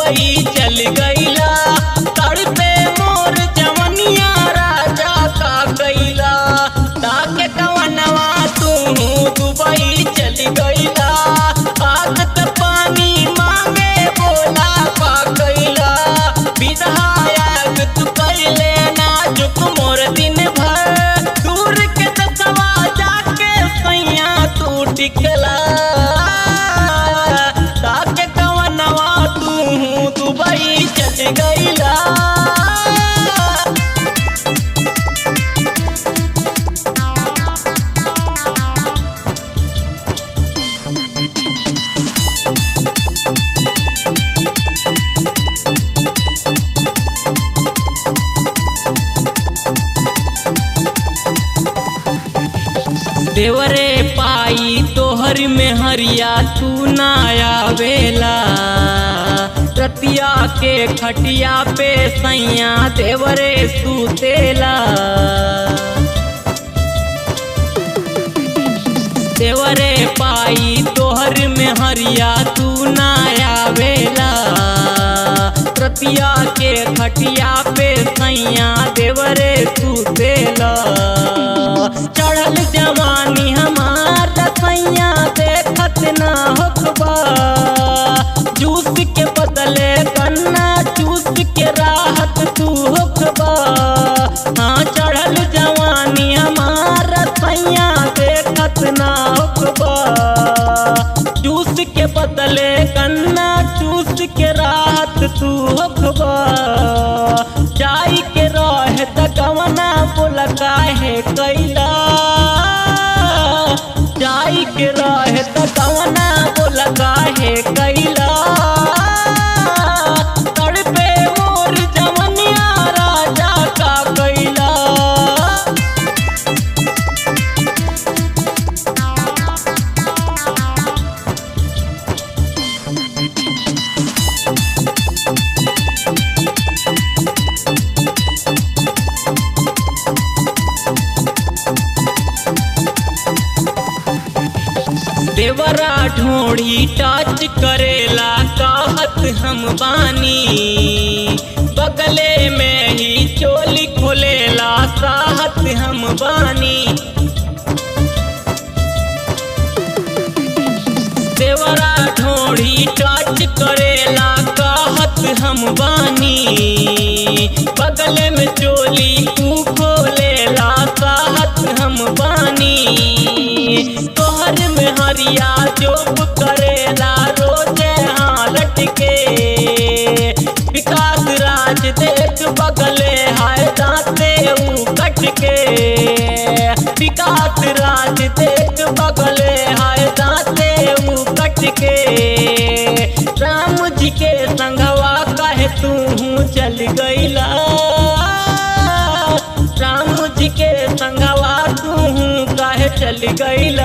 Dubai चल गईला। तड़पे मोर जवनिया राजा का गईला। ताके कवनवा तू दुबई चल गईला। आगत पानी मांगे बोला पा गईला। विधायक तू कैले नाजुक मोर दिन भर। दूर के दसवा जाके सैया तू टिकला। ताके कवनवा तू दुबई चल गईला। देवरे पाई तोहर में हरिया तू ना आवेला। रतिया के खटिया पे सैया देवरे सुतेला। देवरे पाई तोहर में हरिया तू ना आवेला। रतिया के खटिया पे सैया देवरे सुतेला। चढ़ल जवानी हमार सैया देखत ना होखबा। जूस के बदले गन्ना चूस के राहत तू होखबा। हाँ चढ़ल जवानी हमार सैया देखत ना होखबा। जूस के बदले गन्ना चूस के राहत तू होखबा। जाई के रहे त गवना बोला काहे कैला। जाई के रहे त गवना बोला काहे कैला। तड़पे मोर जवनिया राजा का कैला। देवरा ढोड़ी टच करेला कहत हम बानी। बगले में ही चोली खोलेला साहत हम बानी। देवरा ढोड़ी टच करेला कहत हम बानी। बगले में चोली तू खोलेला साहत हम बानी। तोहर में हरिया जोब करेला रोजे हालट के। विकास राज देख बगले हाय दांते कट के। विकास राज देख बगले हाय दांते कट के। राम जी के संगवा कहे तू चल गईला। राम जी के संगवा तू काहे चल गईला।